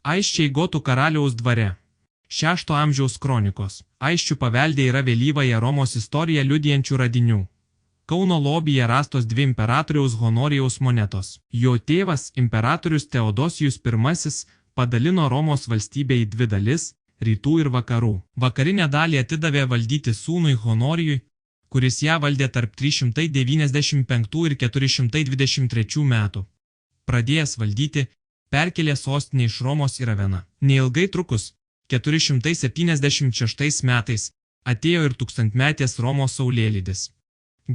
Aisčiai gotų karaliaus dvare. 6 amžiaus kronikos. Aisčių pavelde yra vėlyvąją Romos istoriją liudijančių radinių. Kauno lobyje rastos 2 imperatoriaus Honorijaus monetos. Jo tėvas, imperatorius Teodosijus I, padalino Romos valstybę į 2 dalis – rytų ir vakarų. Vakarinę dalį atidavė valdyti sūnui Honorijui, kuris ją valdė tarp 395 ir 423 metų. Pradėjęs valdyti, perkelė sostinę iš Romos į Raveną. Neilgai trukus, 476 metais, atėjo ir 1000-metės Romos saulėlydis.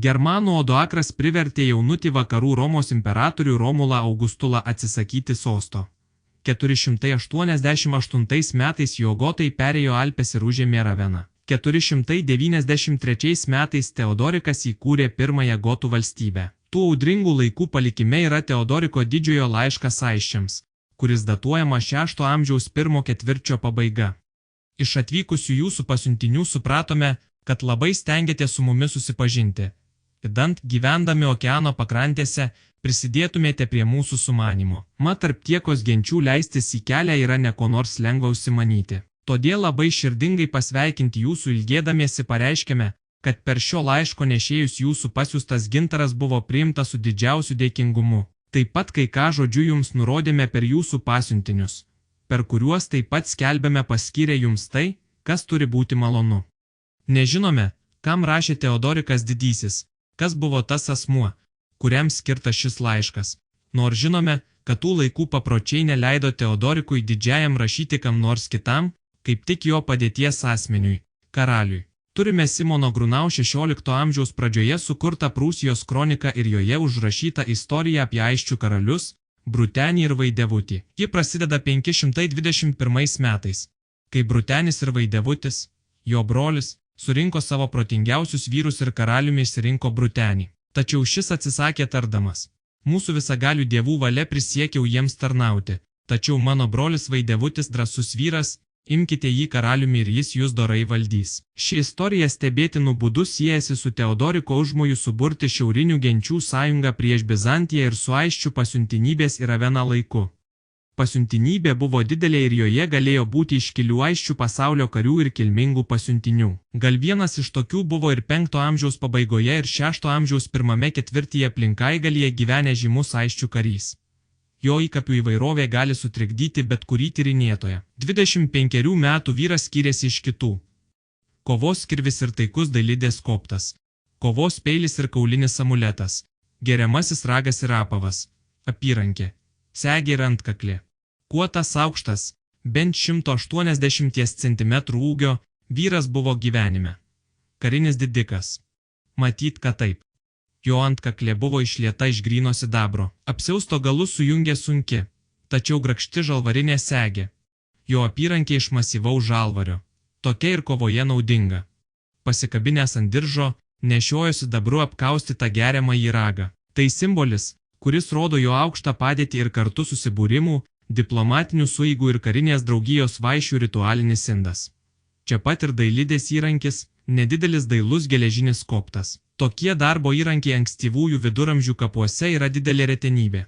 Germanų Odoakras privertė jaunutį vakarų Romos imperatorių Romulą Augustulą atsisakyti sosto. 488 metais jo gotai perėjo Alpes ir užėmė Raveną. 493 metais Teodorikas įkūrė pirmąją gotų valstybę. Tų audringų laikų palikime yra Teodoriko didžiojo laiškas Aisčiams, kuris datuojama 6 amžiaus 1 ketvirčio pabaiga. Iš atvykusių jūsų pasiuntinių supratome, kad labai stengiate su mumis susipažinti. Idant gyvendami okeano pakrantėse, prisidėtumėte prie mūsų sumanimo. Mat tarp tiekos genčių leistis į kelią yra ne ko nors lengva užsimanyti. Todėl labai širdingai pasveikinti jūsų ilgėdamiesi pareiškėme, kad per šio laiško nešėjus jūsų pasiųstas gintaras buvo priimtas su didžiausiu dėkingumu. Taip pat kai ką žodžiu jums nurodėme per jūsų pasiuntinius, per kuriuos taip pat skelbėme paskyrę jums tai, kas turi būti malonu. Nežinome, kam rašė Teodorikas didysis, kas buvo tas asmuo, kuriam skirtas šis laiškas. Nors žinome, kad tų laikų papročiai neleido Teodorikui didžiajam rašyti kam nors kitam, kaip tik jo padėties asmeniui, karaliui. Turime Simono Grunau 16 amžiaus pradžioje sukurtą Prūsijos kroniką ir joje užrašytą istoriją apie Aisčių karalius, Brutenį ir Vaidevutį. Ji prasideda 521 metais, kai Brutenis ir Vaidevutis, jo brolis, surinko savo protingiausius vyrus ir karaliumi išsirinko Brutenį. Tačiau šis atsisakė tardamas: mūsų visagalių dievų valia prisiekiau jiems tarnauti, tačiau mano brolis Vaidevutis drąsus vyras, imkite jį karaliumi ir jis jūs dorai valdys. Ši istorija stebėtinų būdų siejasi su Teodoriko užmoju suburti šiaurinių genčių sąjungą prieš Bizantiją ir su Aisčių pasiuntinybės į Raveną laiku. Pasiuntinybė buvo didelė ir joje galėjo būti iškilių Aisčių pasaulio karių ir kilmingų pasiuntinių. Gal vienas iš tokių buvo ir 5 amžiaus pabaigoje ir 6 amžiaus 1 ketvirtyje aplink Aigalyje gyvenę žymus Aisčių karys. Jo įkapių įvairovė gali sutrikdyti bet kurį tyrinėtoją. 25 metų vyras skyrėsi iš kitų. Kovos kirvis ir taikus dailidės koptas. Kovos peilis ir kaulinis amuletas. Geriamasis ragas ir apavas. Apyrankė. Segė ir antkaklė. Kuotas aukštas, bent 180 cm ūgio, vyras buvo gyvenime. Karinis didikas. Matyt, kad taip. Jo antkaklė buvo išlieta iš gryno sidabro. Apsiausto galus sujungė sunki, tačiau grakšti žalvarinė segė. Jo apyrankė iš masyvaus žalvario. Tokia ir kovoje naudinga. Pasikabinęs ant diržo, nešiojo sidabru apkaustytą geriamąjį ragą. Tai simbolis, kuris rodo jo aukštą padėtį ir kartu susibūrimų, diplomatinių sueigų ir karinės draugijos vaišių ritualinis indas. Čia pat ir dailidės įrankis, nedidelis dailus geležinis koptas. Tokie darbo įrankiai ankstyvųjų viduramžių kapuose yra didelė retenybė.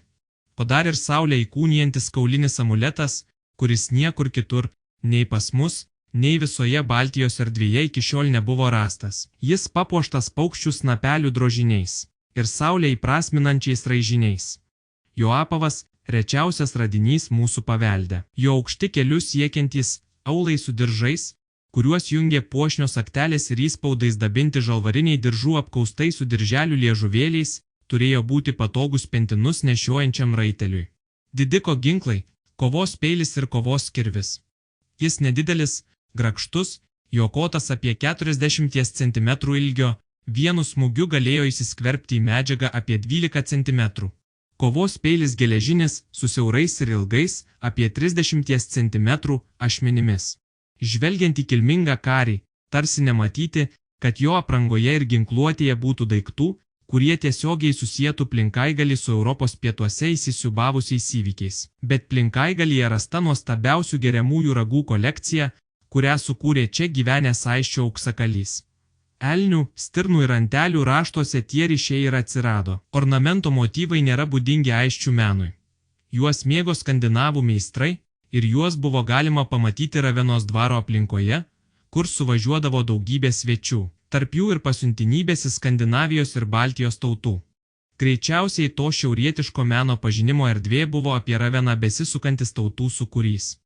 O dar ir saulę įkūnijantis kaulinis amuletas, kuris niekur kitur, nei pas mus, nei visoje Baltijos erdvėje iki šiol nebuvo rastas. Jis papuoštas paukščių snapelių drožiniais ir saulę įprasminančiais raižiniais. Jo apavas – rečiausias radinys mūsų pavelde. Jo aukšti kelius siekiantys aulai su diržais, kuriuos jungė puošnios aktelės ir įspaudais dabinti žalvariniai diržų apkaustai su dirželių liežuvėliais, turėjo būti patogus pentinus nešiojančiam raiteliui. Didiko ginklai – kovos peilis ir kovos kirvis. Jis nedidelis, grakštus, jo kotas apie 40 cm ilgio, vienu smūgiu galėjo įsiskverbti į medžiagą apie 12 cm. Kovos peilis geležinis, su siaurais ir ilgais, apie 30 cm ašmenimis. Žvelgiant į kilmingą karį, tarsi nematyti, kad jo aprangoje ir ginkluotėje būtų daiktų, kurie tiesiogiai susietų Plinkaigalį su Europos pietuose įsisiūbavusiais įvykiais. Bet Plinkaigalyje rasta nuostabiausių geriamųjų ragų kolekcija, kurią sukūrė čia gyvenęs Aisčių auksakalys. Elnių, stirnų ir antelių raštuose tie ryšiai ir atsirado. Ornamento motyvai nėra būdingi Aisčių menui. Juos mėgo skandinavų meistrai, ir juos buvo galima pamatyti Ravenos dvaro aplinkoje, kur suvažiuodavo daugybė svečių, tarp jų ir pasiuntinybės iš Skandinavijos ir Baltijos tautų. Greičiausiai to šiaurietiško meno pažinimo erdvė buvo apie Raveną besisukantis tautų sūkurys.